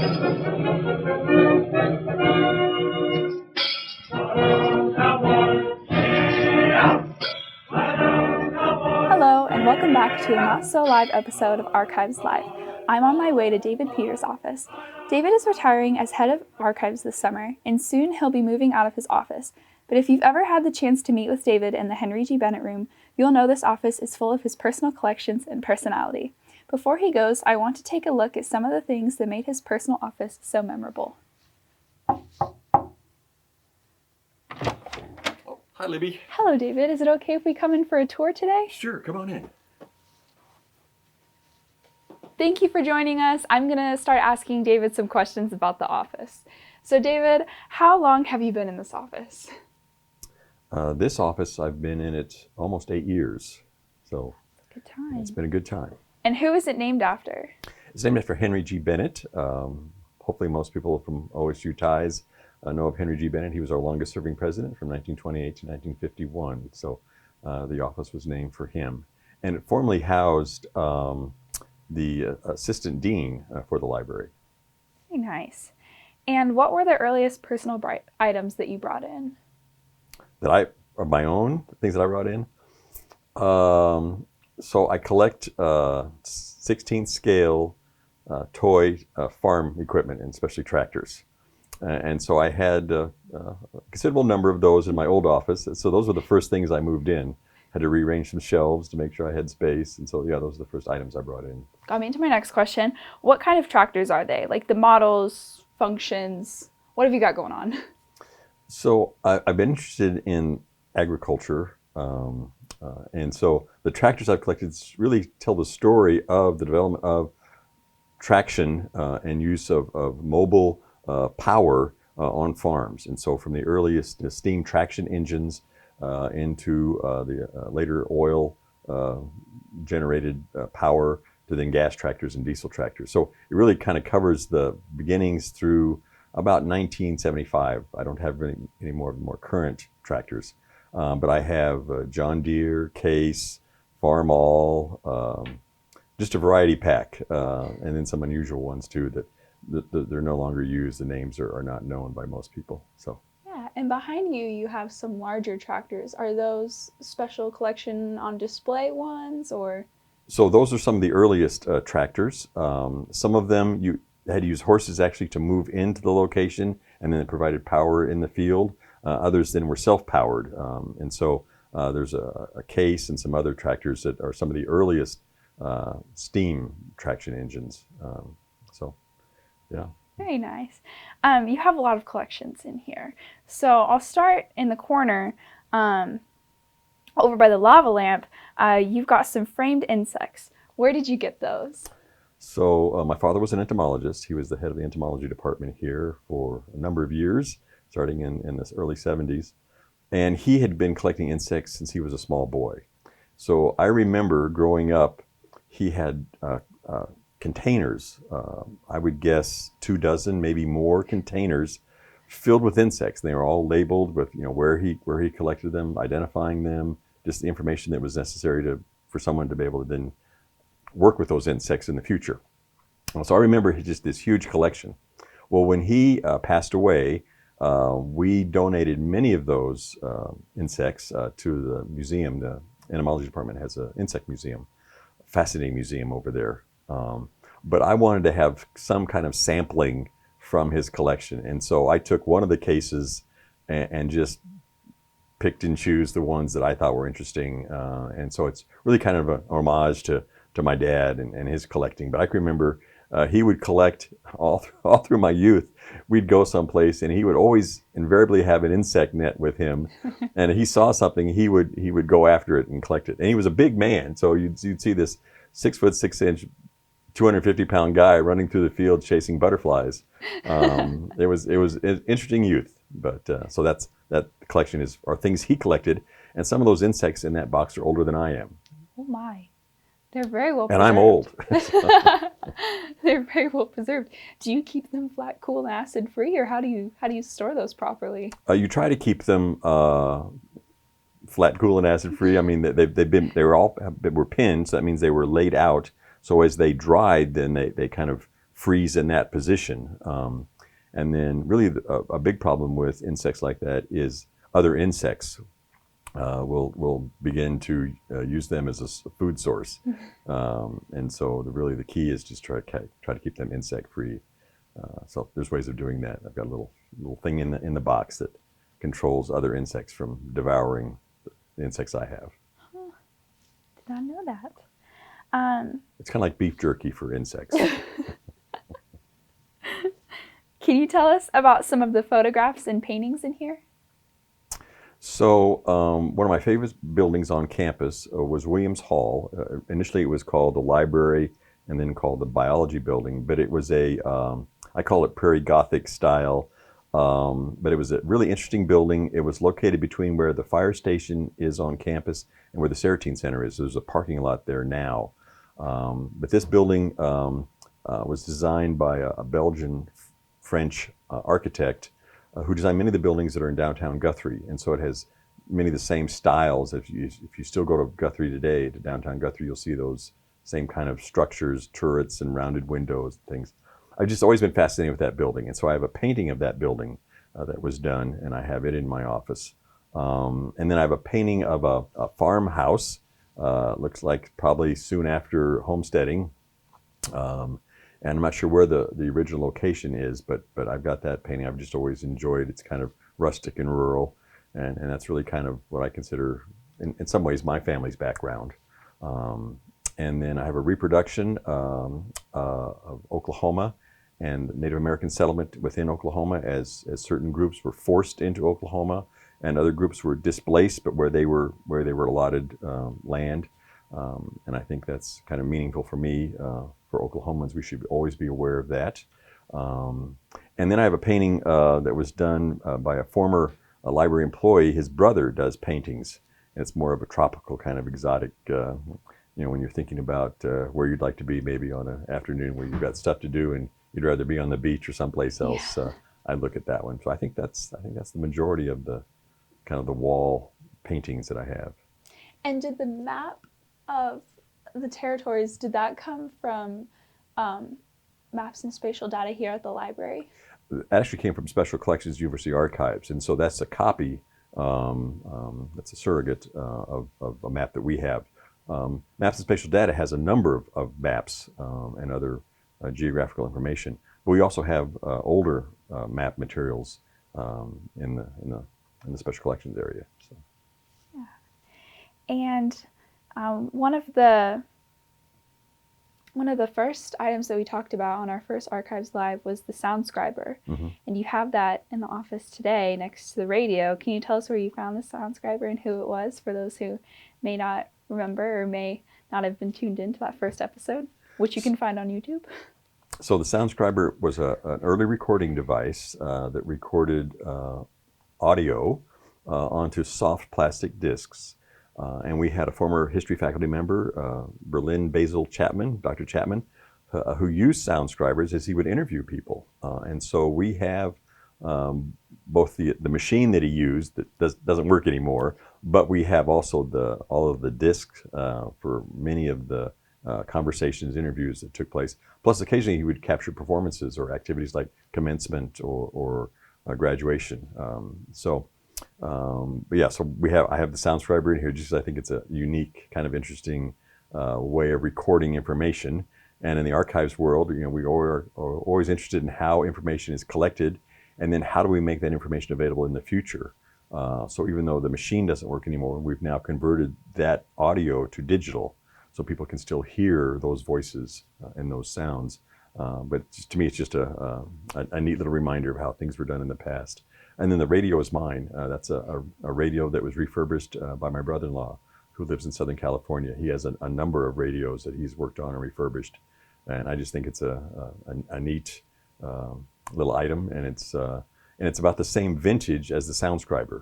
Hello, and welcome back to a not-so-live episode of Archives Live. I'm on my way to David Peters' office. David is retiring as head of archives this summer, and soon he'll be moving out of his office. But if you've ever had the chance to meet with David in the Henry G. Bennett room, you'll know this office is full of his personal collections and personality. Before he goes, I want to take a look at some of the things that made his personal office so memorable. Hi, Libby. Hello, David. Is it okay if we come in for a tour today? Sure, come on in. Thank you for joining us. I'm going to start asking David some questions about the office. So, David, how long have you been in this office? This office, I've been in it almost 8 years. So Good time. it's been a good time. And who is it named after? It's named after Henry G. Bennett. Hopefully most people from OSU ties know of Henry G. Bennett. He was our longest serving president from 1928 to 1951. So the office was named for him. And it formerly housed the assistant dean for the library. Very nice. And what were the earliest personal items that you brought in? Of my own things that I brought in. So I collect 16th scale toy farm equipment, and especially tractors. And so I had a considerable number of those in my old office. So those were the first things I moved in. Had to rearrange some shelves to make sure I had space. And so, yeah, those are the first items I brought in. Got me into my next question. What kind of tractors are they? Like the models, functions? What have you got going on? So I've been interested in agriculture. And so the tractors I've collected really tell the story of the development of traction and use of mobile power on farms. And so from the earliest steam traction engines into the later oil generated power to then gas tractors and diesel tractors. So it really kind of covers the beginnings through about 1975. I don't have any more current tractors, but I have John Deere, Case, Farmall, just a variety pack, and then some unusual ones too that they're no longer used. The names are not known by most people. So. Yeah, and behind you, you have some larger tractors. Are those special collection on display ones, or? So those are some of the earliest tractors. Some of them you had to use horses actually to move into the location, and then it provided power in the field. Others then were self-powered. And so there's a Case and some other tractors that are some of the earliest steam traction engines. So, yeah. Very nice. You have a lot of collections in here. So I'll start in the corner over by the lava lamp. You've got some framed insects. Where did you get those? So my father was an entomologist. He was the head of the entomology department here for a number of years, starting in the early 70s. And he had been collecting insects since he was a small boy. So I remember growing up, he had containers, I would guess 24, maybe more containers filled with insects. They were all labeled with where he collected them, identifying them, just the information that was necessary for someone to be able to then work with those insects in the future. So I remember just this huge collection. Well, when he passed away, we donated many of those insects to the museum. The entomology department has an insect museum, fascinating museum over there. But I wanted to have some kind of sampling from his collection. And so I took one of the cases and just picked and chose the ones that I thought were interesting. And so it's really kind of an homage to my dad and his collecting. But I can remember he would collect all through my youth. We'd go someplace and he would always invariably have an insect net with him. And if he saw something, he would go after it and collect it. And he was a big man. So you'd see this 6'6" 250-pound guy running through the field chasing butterflies. It was an interesting youth, but so that collection are things he collected, and some of those insects in that box are older than I am. Oh my, they're very well preserved. And I'm old. They're very well preserved. Do you keep them flat, cool, and acid free, or how do you store those properly? You try to keep them flat, cool, and acid free. I mean, they were pinned, so that means they were laid out. So as they dried, then they kind of freeze in that position. And then really a big problem with insects like that is other insects will begin to use them as a food source. And so really the key is just try to keep them insect free. So there's ways of doing that. I've got a little thing in the box that controls other insects from devouring the insects I have. Huh. Did not know that. It's kind of like beef jerky for insects. Can you tell us about some of the photographs and paintings in here? So one of my favorite buildings on campus was Williams Hall. Initially it was called the library and then called the biology building, but it was I call it Prairie Gothic style, but it was a really interesting building. It was located between where the fire station is on campus and where the Saratine Center is. There's a parking lot there now. But this building was designed by a Belgian-French architect who designed many of the buildings that are in downtown Guthrie. And so it has many of the same styles. If you still go to Guthrie today, to downtown Guthrie, you'll see those same kind of structures, turrets and rounded windows and things. I've just always been fascinated with that building. And so I have a painting of that building that was done, and I have it in my office. And then I have a painting of a farmhouse. Looks like probably soon after homesteading. And I'm not sure where the original location is, but I've got that painting. I've just always enjoyed. It's kind of rustic and rural, and that's really kind of what I consider, in some ways, my family's background. And then I have a reproduction of Oklahoma and Native American settlement within Oklahoma as certain groups were forced into Oklahoma and other groups were displaced, but where they were allotted land. And I think that's kind of meaningful for me. For Oklahomans, we should always be aware of that. And then I have a painting that was done by a former library employee. His brother does paintings, and it's more of a tropical kind of exotic, when you're thinking about where you'd like to be maybe on an afternoon where you've got stuff to do and you'd rather be on the beach or someplace else. Yeah. I'd look at that one. So I think that's the majority of the kind of the wall paintings that I have. And did the map of the territories, did that come from Maps and Spatial Data here at the library? It actually came from Special Collections University Archives, and so that's a copy, that's a surrogate of a map that we have. Maps and Spatial Data has a number of maps and other geographical information, but we also have older map materials in the Special Collections area. So. Yeah. And one of the first items that we talked about on our first Archives Live was the SoundScriber. Mm-hmm. And you have that in the office today next to the radio. Can you tell us where you found the SoundScriber and who it was for those who may not remember or may not have been tuned into that first episode, which you can find on YouTube? So the SoundScriber was an early recording device that recorded audio onto soft plastic discs. And we had a former history faculty member, Berlin Basil Chapman, Dr. Chapman, who used SoundScribers as he would interview people. And so we have both the machine that he used that doesn't work anymore, but we have also all of the discs for many of the conversations, interviews that took place. Plus, occasionally he would capture performances or activities like commencement or graduation. But yeah, so I have the SoundScriber in here just I think it's a unique, kind of interesting way of recording information. And in the archives world, we are always interested in how information is collected, and then how do we make that information available in the future. So even though the machine doesn't work anymore, we've now converted that audio to digital, so people can still hear those voices and those sounds. But to me, it's just a neat little reminder of how things were done in the past. And then the radio is mine. That's a radio that was refurbished by my brother-in-law, who lives in Southern California. He has a number of radios that he's worked on and refurbished. And I just think it's a neat little item, and it's about the same vintage as the SoundScriber.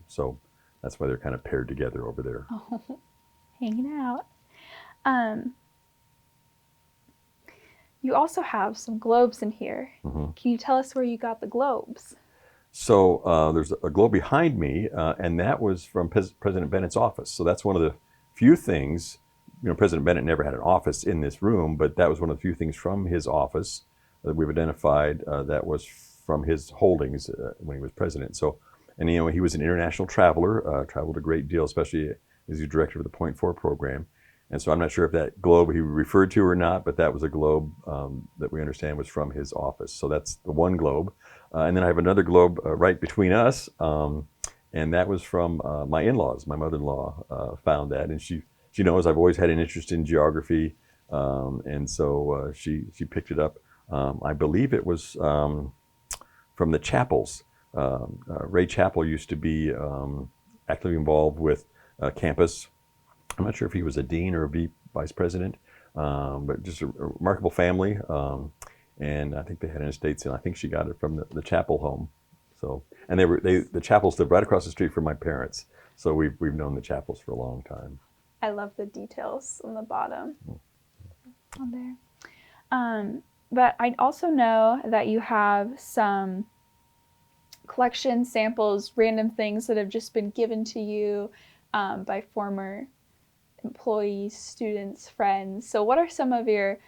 So that's why they're kind of paired together over there. Oh, hanging out. You also have some globes in here. Mm-hmm. Can you tell us where you got the globes? So there's a globe behind me, and that was from President Bennett's office. So that's one of the few things, President Bennett never had an office in this room, but that was one of the few things from his office that we've identified that was from his holdings when he was president. So, and he was an international traveler, traveled a great deal, especially as the director of the Point Four program. And so I'm not sure if that globe he referred to or not, but that was a globe that we understand was from his office. So that's the one globe. And then I have another globe right between us, and that was from my in-laws. My mother-in-law found that, and she knows I've always had an interest in geography, and so she picked it up. I believe it was from the Chappells. Ray Chappell used to be actively involved with campus. I'm not sure if he was a dean or a vice president, but just a remarkable family. And I think they had an estate, and I think she got it from the Chappell home. So, and the Chappells lived right across the street from my parents. So we've known the Chappells for a long time. I love the details on the bottom on there. But I also know that you have some collection samples, random things that have just been given to you by former employees, students, friends. So what are some of your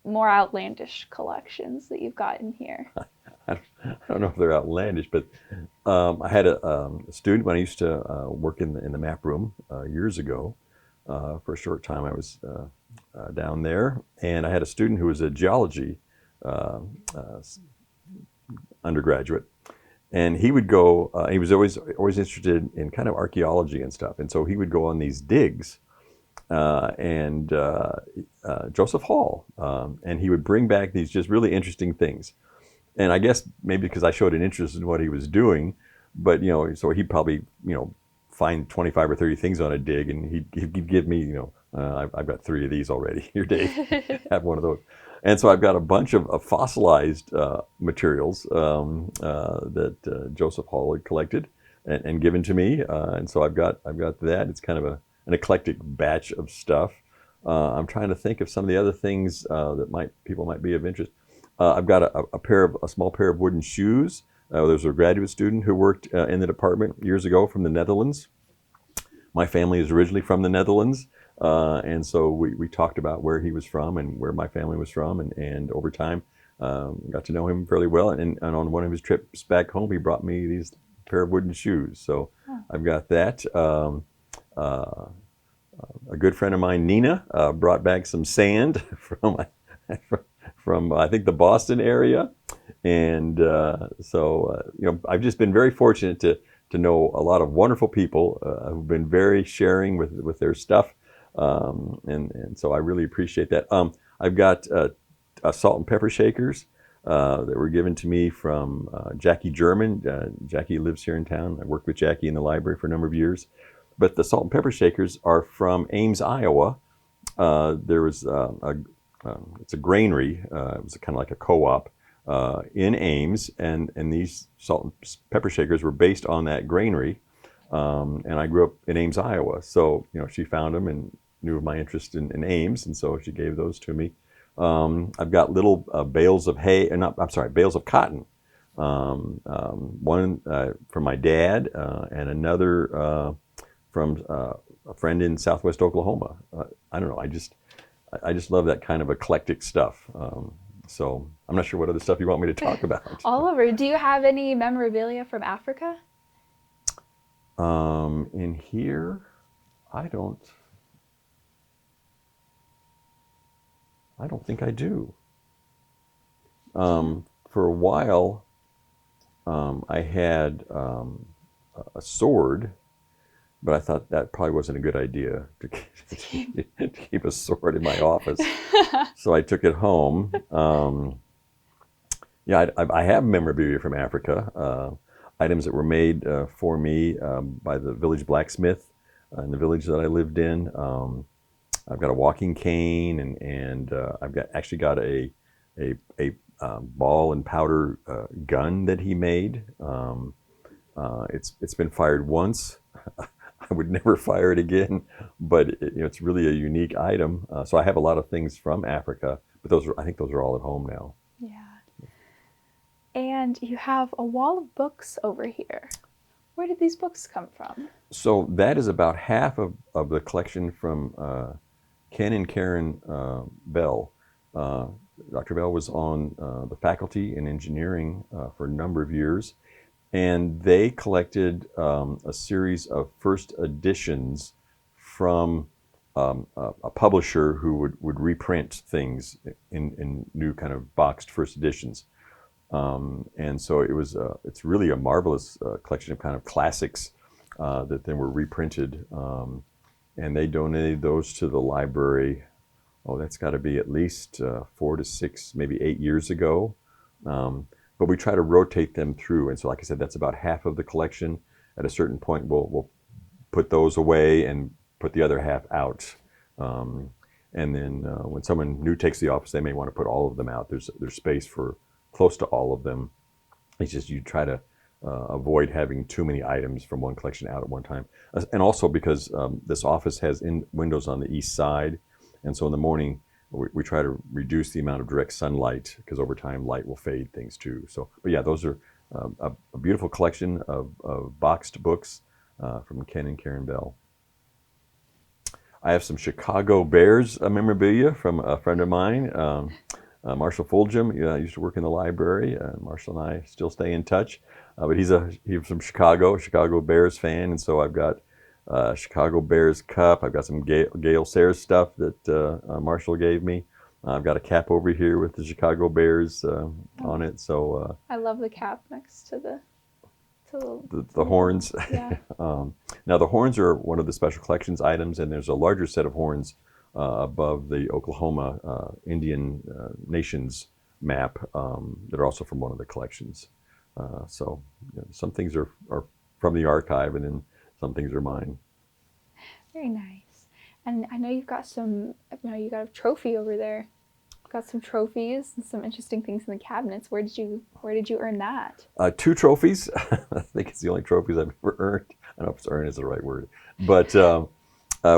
more outlandish collections that you've got in here? I don't know if they're outlandish, but I had a student when I used to work in the map room years ago. For a short time, I was down there, and I had a student who was a geology undergraduate, and he would go. He was always interested in kind of archaeology and stuff, and so he would go on these digs. And Joseph Hall, and he would bring back these just really interesting things. And I guess maybe because I showed an interest in what he was doing, but so he'd probably find 25 or 30 things on a dig, and he'd give me I've got 3 of these already. Here, Dave, have one of those. And so I've got a bunch of fossilized materials that Joseph Hall had collected and given to me, and so I've got that. It's kind of an eclectic batch of stuff. I'm trying to think of some of the other things that people might be of interest. I've got a small pair of wooden shoes. There was a graduate student who worked in the department years ago from the Netherlands. My family is originally from the Netherlands, and so we talked about where he was from and where my family was from, and over time got to know him fairly well. And on one of his trips back home, he brought me these pair of wooden shoes. So I've got that. A good friend of mine, Nina, brought back some sand from I think the Boston area, and so I've just been very fortunate to know a lot of wonderful people who've been very sharing with their stuff, and so I really appreciate that. I've got salt and pepper shakers that were given to me from Jackie German. Jackie lives here in town. I worked with Jackie in the library for a number of years. But the salt and pepper shakers are from Ames, Iowa. There was it's a granary. It was kind of like a co-op in Ames, and these salt and pepper shakers were based on that granary. And I grew up in Ames, Iowa, so she found them and knew of my interest in Ames, and so she gave those to me. I've got little bales of bales of cotton. One from my dad, and another from a friend in Southwest Oklahoma. I don't know. I just love that kind of eclectic stuff. So I'm not sure what other stuff you want me to talk about. All over. Do you have any memorabilia from Africa? In here, I don't think I do. For a while, I had a sword. But I thought that probably wasn't a good idea to keep a sword in my office. So I took it home. I have memorabilia from Africa, items that were made for me by the village blacksmith in the village that I lived in. I've got a walking cane, and I've actually got a ball and powder gun that he made. It's been fired once. I would never fire it again, but it's really a unique item. So I have a lot of things from Africa, but I think those are all at home now. Yeah. And you have a wall of books over here. Where did these books come from? So that is about half of the collection from Ken and Karen Bell. Dr. Bell was on the faculty in engineering for a number of years, and they collected a series of first editions from a publisher who would reprint things in new kind of boxed first editions. And so it's really a marvelous collection of kind of classics that then were reprinted. And they donated those to the library. Oh, that's got to be at least 4 to 6, maybe 8 years ago. But we try to rotate them through. And so, like I said, that's about half of the collection. At a certain point, we'll put those away and put the other half out. And then when someone new takes the office, they may want to put all of them out. There's space for close to all of them. It's just you try to avoid having too many items from one collection out at one time. And also because this office has windows on the east side. And so in the morning, we try to reduce the amount of direct sunlight because over time light will fade things too. So, but yeah, those are a beautiful collection of boxed books from Ken and Karen Bell. I have some Chicago Bears memorabilia from a friend of mine, Marshall Fulgham. Used to work in the library. Marshall and I still stay in touch, but he's from Chicago Bears fan, and so I've got Chicago Bears cup. I've got some Gale Sayers stuff that Marshall gave me. I've got a cap over here with the Chicago Bears on it. So I love the cap next to the horns. Yeah. Now the horns are one of the special collections items, and there's a larger set of horns above the Oklahoma Indian Nations map that are also from one of the collections. So some things are from the archive, and then some things are mine. Very nice. And I know you got a trophy over there. Got some trophies and some interesting things in the cabinets. Where did you earn that? 2 trophies. I think it's the only trophies I've ever earned. I don't know if "earn" is the right word, but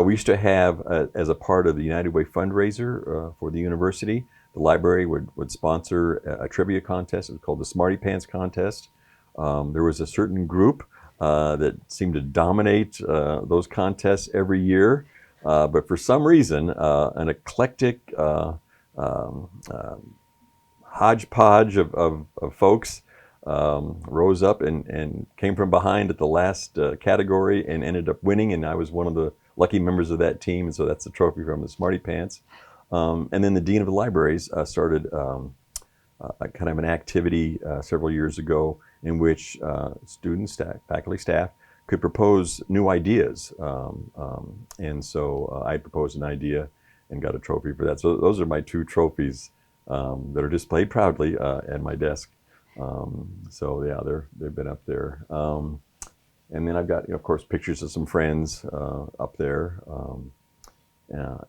we used to have, as a part of the United Way fundraiser for the university, the library would sponsor a trivia contest. It was called the Smarty Pants Contest. There was a certain group that seemed to dominate those contests every year, but for some reason, an eclectic hodgepodge of folks rose up and came from behind at the last category and ended up winning, and I was one of the lucky members of that team, and so that's the trophy from the Smarty Pants. And then the Dean of the Libraries started kind of an activity several years ago in which students, faculty, staff could propose new ideas. And so I proposed an idea and got a trophy for that. So those are my 2 trophies that are displayed proudly at my desk. So yeah, they've been up there. And then I've got, of course, pictures of some friends up there.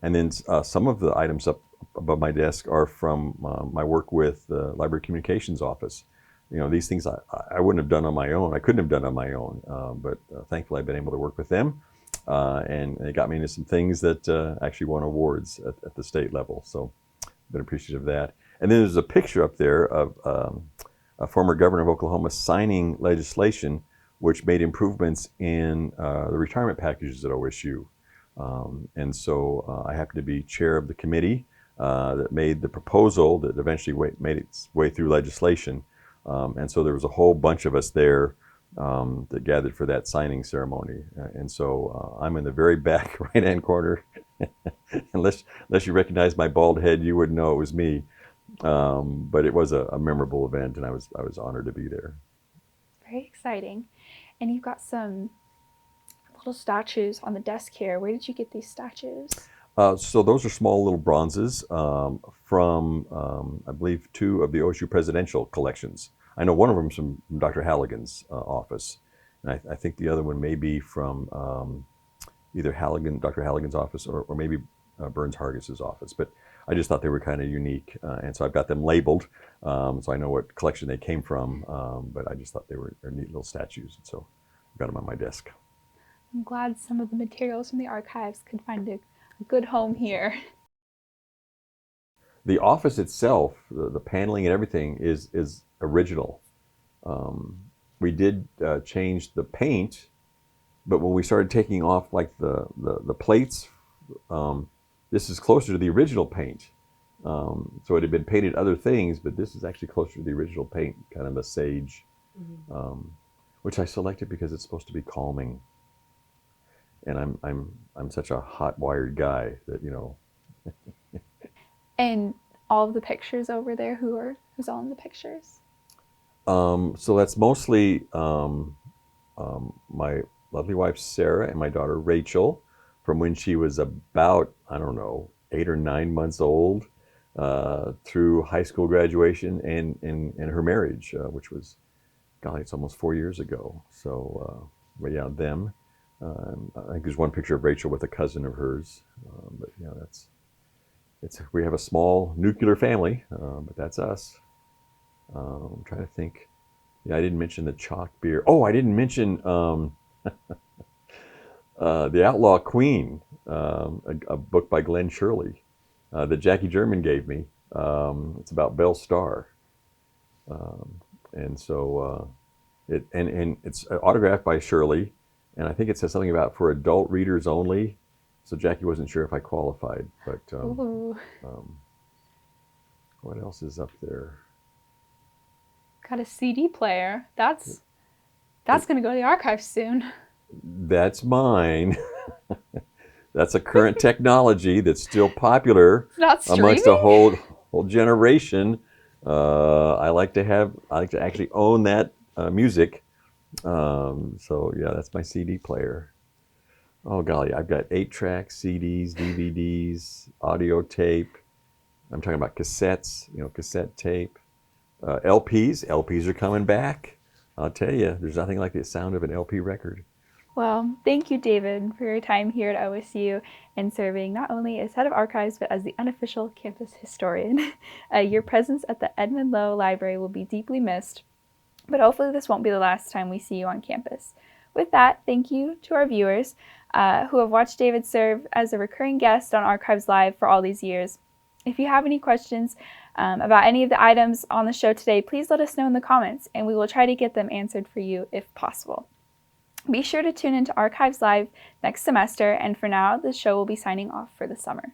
And then some of the items up above my desk are from my work with the Library Communications Office. These things I wouldn't have done on my own. I couldn't have done on my own, but thankfully I've been able to work with them. And it got me into some things that actually won awards at the state level. So I've been appreciative of that. And then there's a picture up there of a former governor of Oklahoma signing legislation which made improvements in the retirement packages at OSU. And so I happen to be chair of the committee that made the proposal that eventually made its way through legislation. And so there was a whole bunch of us there that gathered for that signing ceremony. And so I'm in the very back right-hand corner. Unless you recognize my bald head, you wouldn't know it was me. But it was a memorable event, and I was honored to be there. Very exciting. And you've got some little statues on the desk here. Where did you get these statues? So those are small little bronzes from, I believe, 2 of the OSU presidential collections. I know one of them is from Dr. Halligan's office, and I think the other one may be from either Dr. Halligan's office or maybe Burns Hargis's office. But I just thought they were kind of unique, and so I've got them labeled, so I know what collection they came from. But I just thought they're neat little statues, and so I've got them on my desk. I'm glad some of the materials from the archives could find a good home here. The office itself, the paneling and everything is original. We did change the paint, but when we started taking off like the plates, This is closer to the original paint. So it had been painted other things, but this is actually closer to the original paint, kind of a sage, which I selected because it's supposed to be calming. And I'm such a hot-wired guy that, you know. And all of the pictures over there, who's all in the pictures? So that's mostly my lovely wife Sarah and my daughter Rachel, from when she was about, I don't know, 8 or 9 months old, through high school graduation and her marriage, which was, golly, it's almost 4 years ago. So, but yeah, them. I think there's one picture of Rachel with a cousin of hers, but yeah, we have a small nuclear family, but that's us. I'm trying to think. Yeah, I didn't mention the chalk beer. Oh, I didn't mention The Outlaw Queen, a book by Glenn Shirley that Jackie German gave me. It's about Belle Starr, and so it's autographed by Shirley, and I think it says something about for adult readers only. So Jackie wasn't sure if I qualified, but what else is up there? Got a CD player. That's going to go to the archives soon. That's mine. That's a current technology that's still popular Not streaming? amongst a whole generation. I like to actually own that music. So yeah, that's my CD player. Oh golly, I've got 8-track CDs, DVDs, audio tape. I'm talking about cassettes, cassette tape. LPs are coming back. I'll tell you, there's nothing like the sound of an LP record. Well, thank you, David, for your time here at OSU and serving not only as head of archives, but as the unofficial campus historian. Your presence at the Edmund Lowe Library will be deeply missed, but hopefully this won't be the last time we see you on campus. With that, thank you to our viewers who have watched David serve as a recurring guest on Archives Live for all these years. If you have any questions about any of the items on the show today, please let us know in the comments, and we will try to get them answered for you if possible. Be sure to tune into Archives Live next semester, and for now, the show will be signing off for the summer.